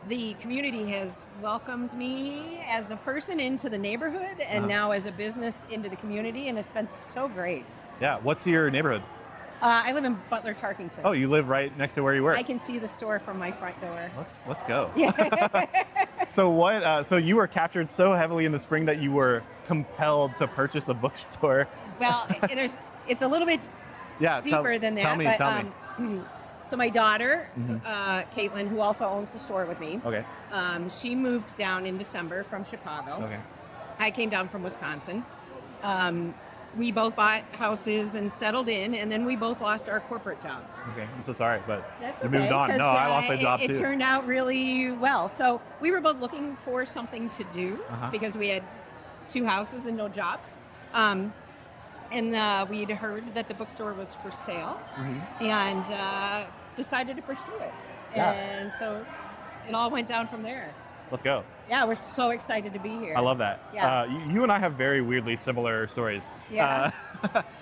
the community has welcomed me as a person into the neighborhood and now as a business into the community, and it's been so great. Yeah. What's your neighborhood? I live in Budler, Tarkington. Oh, you live right next to where you work. I can see the store from my front door. Let's go. Yeah. So what? So you were captured so heavily in the spring that you were compelled to purchase a bookstore. Well, it's a little bit deeper than that. Tell me. So my daughter, Caitlin, who also owns the store with me. Okay. She moved down in December from Chicago. Okay. I came down from Wisconsin. We both bought houses and settled in, and then we both lost our corporate jobs. Okay, I'm so sorry, but That's you okay, moved on. No, I lost my job too. It turned out really well. So we were both looking for something to do because we had 2 houses and no jobs. And we'd heard that the bookstore was for sale and decided to pursue it. Yeah. And so it all went down from there. Let's go. Yeah, we're so excited to be here. I love that. Yeah. You and I have very weirdly similar stories. Yeah.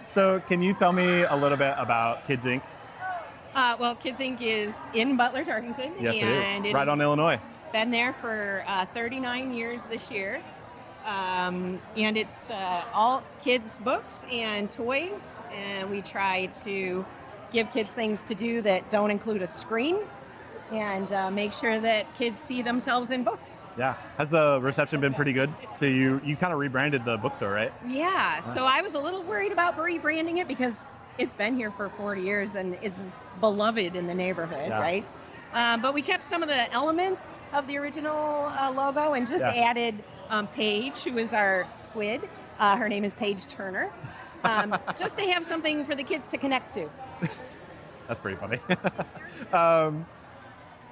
So can you tell me a little bit about Kids Inc? Well, Kids Inc. is in Budler, Irvington. Yes, and it is. Right on Illinois. Been there for 39 years this year. And it's all kids' books and toys. And we try to give kids things to do that don't include a screen and make sure that kids see themselves in books. Yeah. Has the reception been pretty good to you? You kind of rebranded the bookstore, right? Yeah. So I was a little worried about rebranding it because it's been here for 40 years and it's beloved in the neighborhood, Yeah. right? But we kept some of the elements of the original logo and just added Paige, who is our squid. Her name is Paige Turner. Just to have something for the kids to connect to. That's pretty funny.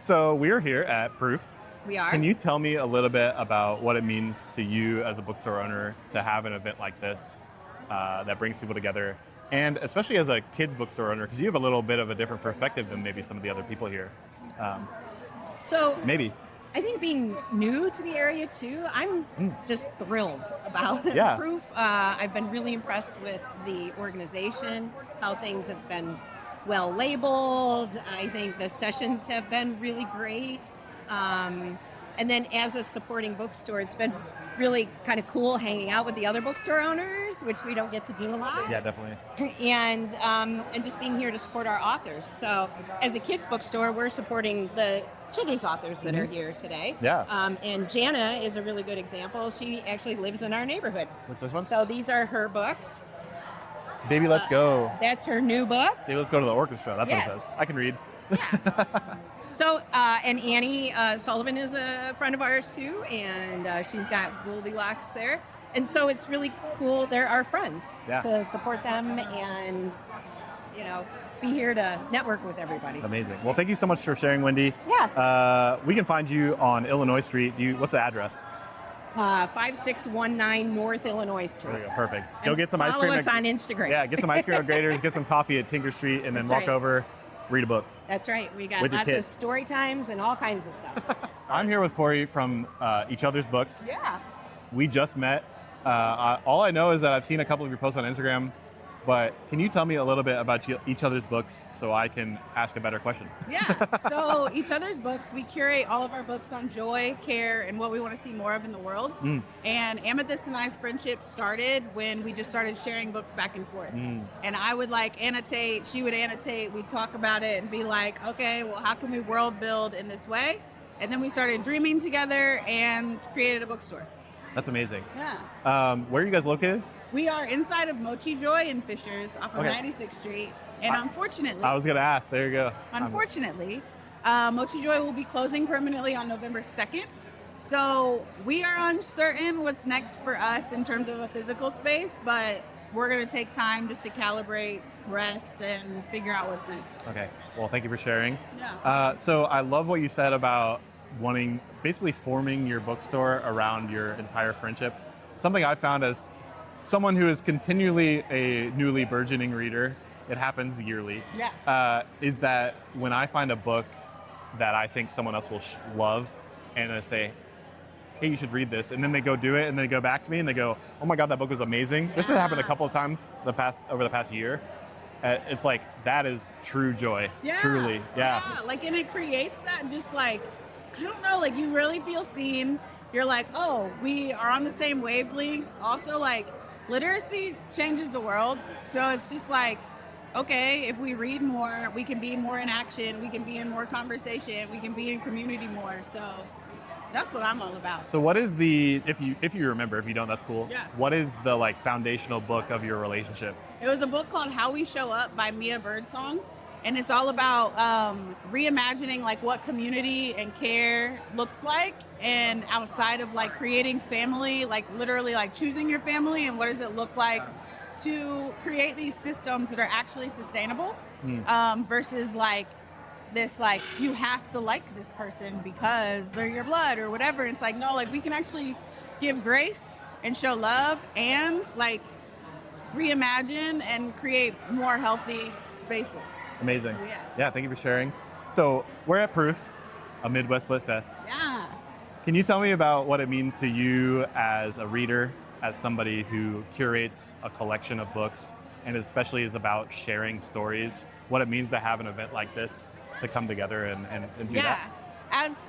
So we're here at Proof. We are. Can you tell me a little bit about what it means to you as a bookstore owner to have an event like this that brings people together? And especially as a kids bookstore owner, because you have a little bit of a different perspective than maybe some of the other people here. So Maybe. I think being new to the area too, I'm just thrilled about Yeah. Proof. I've been really impressed with the organization, how things have been well labeled. I think the sessions have been really great. And then as a supporting bookstore, it's been really kind of cool hanging out with the other bookstore owners, which we don't get to do a lot. Yeah, definitely. And just being here to support our authors. So as a kids bookstore, we're supporting the children's authors that are here today. Yeah. And Jana is a really good example. She actually lives in our neighborhood. What's this one? So these are her books. Baby, let's go. That's her new book. Baby, let's go to the orchestra. That's what it Yes. says. I can read. So, and Annie Sullivan is a friend of ours too, and she's got Goldilocks there. And so it's really cool. They're our friends to support them and, be here to network with everybody. Amazing. Well, thank you so much for sharing, Wendy. Yeah. We can find you on Illinois Street. What's the address? 5619 North Illinois Street. There we go. Perfect. Go And get some ice cream. Follow us on Instagram. Yeah, get some ice cream at Graders, get some coffee at Tinker Street, and then That's walk right. over, read a book. That's right. We got With your lots of kids. story times and all kinds of stuff. I'm here with Corey from Each Other's Books. Yeah. We just met. All I know is that I've seen a couple of your posts on Instagram, but can you tell me a little bit about Each Other's Books so I can ask a better question? Yeah, so Each Other's Books, we curate all of our books on joy, care, and what we want to see more of in the world. And Amethyst and I's friendship started when we just started sharing books back and forth. And I would annotate, she would annotate, we'd talk about it and be like, okay, well, how can we world build in this way? And then we started dreaming together and created a bookstore. That's amazing. Yeah. Where are you guys located? We are inside of Mochi Joy in Fishers off of Okay. 96th Street. And unfortunately, I was going to ask. There you go. Unfortunately, Mochi Joy will be closing permanently on November 2nd. So we are uncertain what's next for us in terms of a physical space, but we're going to take time just to calibrate, rest, and figure out what's next. Okay. Well, thank you for sharing. Yeah. So I love what you said about basically forming your bookstore around your entire friendship. Something I found as someone who is continually a newly burgeoning reader, it happens yearly, is that when I find a book that I think someone else will love and I say, hey, you should read this, and then they go do it and they go back to me and they go, oh my God, that book was amazing. This has happened a couple of times over the past year. It's like, that is true joy. Truly. Yeah. And it creates that I don't know, you really feel seen. You're like, oh, we are on the same wavelength. Also, literacy changes the world. So it's just okay, if we read more, we can be more in action, we can be in more conversation, we can be in community more. So that's what I'm all about. So what is if you remember, if you don't, that's cool. Yeah. What is the foundational book of your relationship? It was a book called How We Show Up by Mia Birdsong. And it's all about reimagining what community and care looks like, and outside of creating family, literally choosing your family, and what does it look like to create these systems that are actually sustainable versus this you have to like this person because they're your blood or whatever. It's no, we can actually give grace and show love and reimagine and create more healthy spaces. Amazing. Yeah, thank you for sharing. So we're at Proof, a Midwest Lit Fest. Yeah. Can you tell me about what it means to you as a reader, as somebody who curates a collection of books, and especially is about sharing stories, what it means to have an event like this to come together and do that?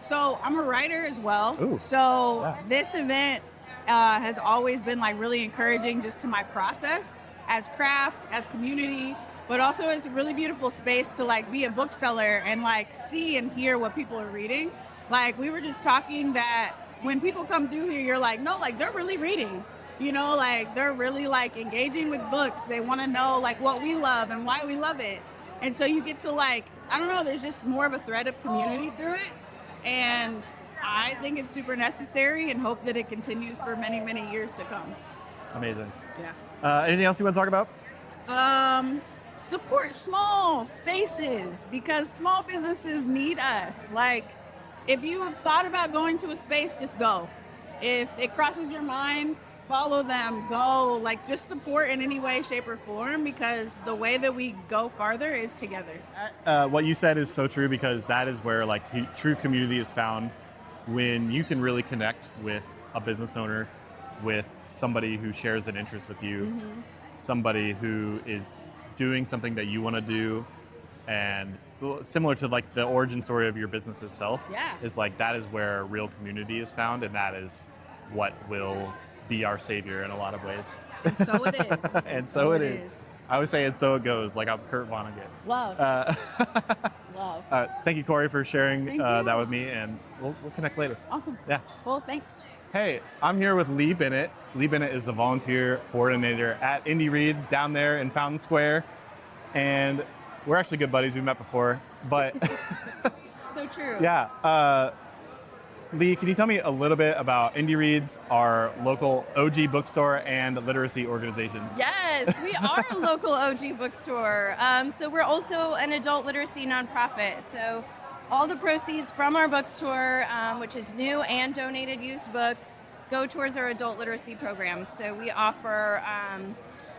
So I'm a writer as well. Ooh. So Yeah. this event has always been like really encouraging just to my process as craft, as community, but also it's a really beautiful space to like be a bookseller and like see and hear what people are reading. Like we were just talking that when people come through here, you're like, no, like they're really reading. You know, like they're really like engaging with books. They want to know like what we love and why we love it. And so you get to like, I don't know, there's just more of a thread of community through it. And I think it's super necessary and hope that it continues for many, many years to come. Amazing. Yeah. Anything else you want to talk about? Support small spaces because small businesses need us. Like, if you have thought about going to a space, just go. If it crosses your mind, follow them, go. Like, just support in any way, shape, or form because the way that we go farther is together. What you said is so true because that is where like true community is found when you can really connect with a business owner, with somebody who shares an interest with you, somebody who is doing something that you want to do, and similar to like the origin story of your business itself. Yeah. Is like that is where real community is found, and that is what will be our savior in a lot of ways. And so it is. And so it is. I always say, and so it goes, like I'm Kurt Vonnegut. Love. Love. Thank you, Corey, for sharing Thank you. that with me, and we'll connect later. Awesome. Yeah. Well, thanks. Hey, I'm here with Lee Bennett. Lee Bennett is the volunteer coordinator at Indy Reads down there in Fountain Square, and we're actually good buddies. We've met before, but So true. yeah. Lee, can you tell me a little bit about Indy Reads, our local OG bookstore and literacy organization? Yes, we are a local OG bookstore. So we're also an adult literacy nonprofit. So all the proceeds from our bookstore, which is new and donated used books, go towards our adult literacy programs. So we offer,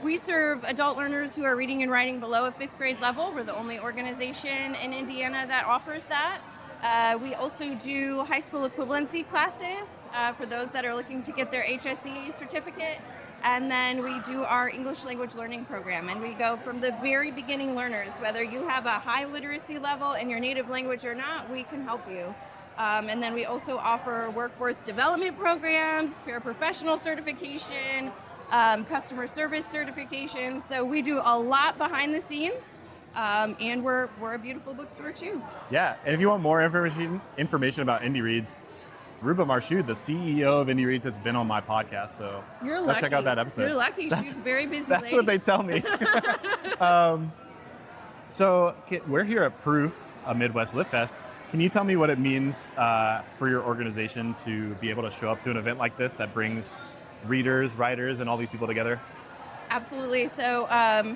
we serve adult learners who are reading and writing below a 5th grade level. We're the only organization in Indiana that offers that. We also do high school equivalency classes for those that are looking to get their HSE certificate. And then we do our English language learning program. And we go from the very beginning learners, whether you have a high literacy level in your native language or not, we can help you. And then we also offer workforce development programs, paraprofessional certification, customer service certification. So we do a lot behind the scenes. And we're a beautiful bookstore too. Yeah, and if you want more information about Indy Reads, Ruba Marchud, the CEO of Indy Reads, has been on my podcast, so You're go lucky. check out that episode. You're lucky. She's a very busy That's lady. what they tell me. So we're here at Proof, a Midwest Lit Fest. Can you tell me what it means for your organization to be able to show up to an event like this that brings readers, writers, and all these people together? Absolutely. So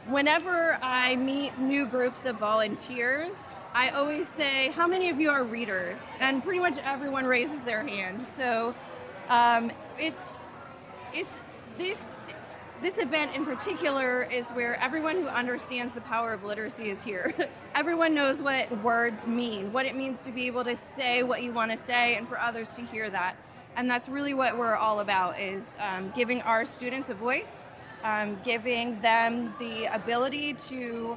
whenever I meet new groups of volunteers, I always say, how many of you are readers? And pretty much everyone raises their hand. So this event in particular is where everyone who understands the power of literacy is here. Everyone knows what words mean, what it means to be able to say what you want to say and for others to hear that. And that's really what we're all about, is giving our students a voice, giving them the ability to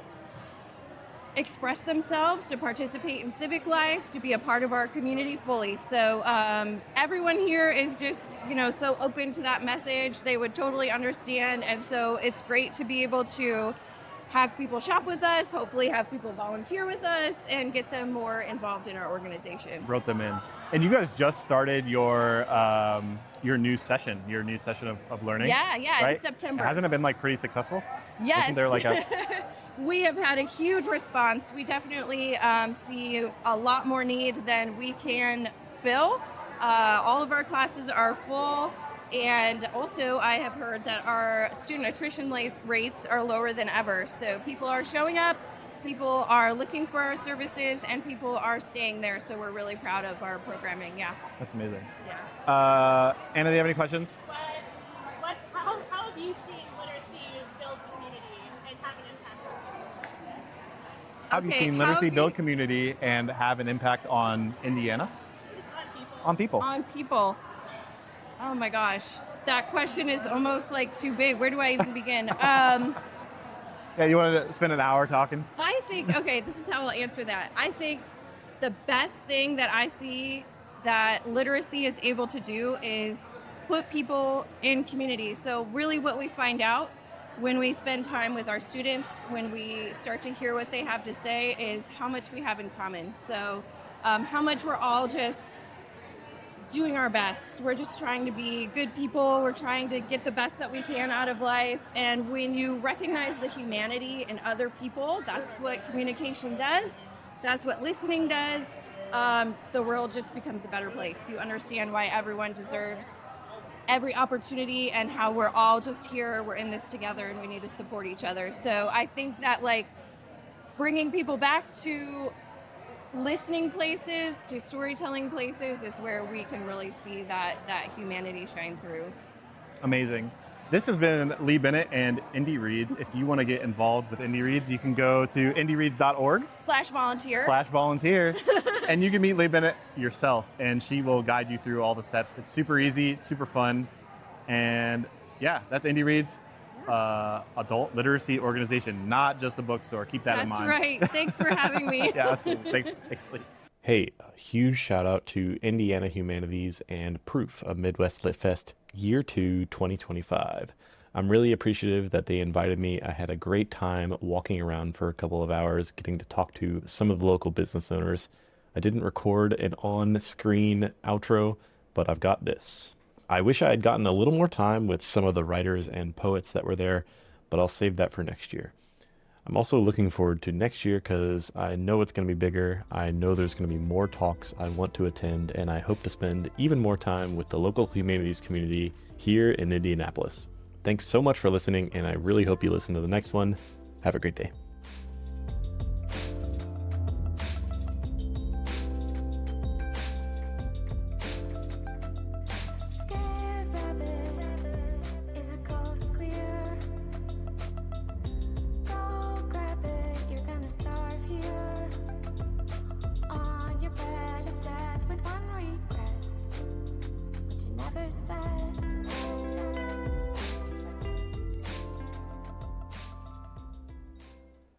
express themselves, to participate in civic life, to be a part of our community fully. So everyone here is just, so open to that message. They would totally understand. And so it's great to be able to have people shop with us, hopefully have people volunteer with us, and get them more involved in our organization. Wrote them in. And you guys just started your new session of learning. Yeah, right? in September. Hasn't it been like pretty successful? Yes. Isn't there like a We have had a huge response. We definitely see a lot more need than we can fill. All of our classes are full. And also, I have heard that our student attrition rates are lower than ever. So people are showing up, people are looking for our services, and people are staying there. So we're really proud of our programming. Yeah. That's amazing. Yeah. Anna, do you have any questions? How have you seen literacy build community and have an impact How have you seen literacy build community and have an impact on Indiana? On people. On people. Oh my gosh. That question is almost like too big. Where do I even begin? Yeah, you want to spend an hour talking? I think, okay, this is how I'll answer that. I think the best thing that I see that literacy is able to do is put people in community. So really what we find out when we spend time with our students, when we start to hear what they have to say, is how much we have in common. So how much we're all just doing our best. We're just trying to be good people. We're trying to get the best that we can out of life. And when you recognize the humanity in other people, that's what communication does. That's what listening does. The world just becomes a better place. You understand why everyone deserves every opportunity and how we're all just here. We're in this together and we need to support each other. So I think that like bringing people back to listening places, to storytelling places is where we can really see that humanity shine through. Amazing. This has been Lee Bennett and Indy Reads. If you want to get involved with Indy Reads, you can go to indyreads.org/volunteer and you can meet Lee Bennett yourself and she will guide you through all the steps. It's super easy, super fun. And yeah, that's Indy Reads. Adult literacy organization, not just a bookstore. Keep that in mind. That's right. Thanks for having me. Yeah, absolutely. Thanks, Lee. Hey, a huge shout out to Indiana Humanities and Proof of Midwest Lit Fest Year 2 2025. I'm really appreciative that they invited me. I had a great time walking around for a couple of hours, getting to talk to some of the local business owners. I didn't record an on-screen outro, but I've got this. I wish I had gotten a little more time with some of the writers and poets that were there, but I'll save that for next year. I'm also looking forward to next year because I know it's going to be bigger. I know there's going to be more talks I want to attend, and I hope to spend even more time with the local humanities community here in Indianapolis. Thanks so much for listening, and I really hope you listen to the next one. Have a great day. Never said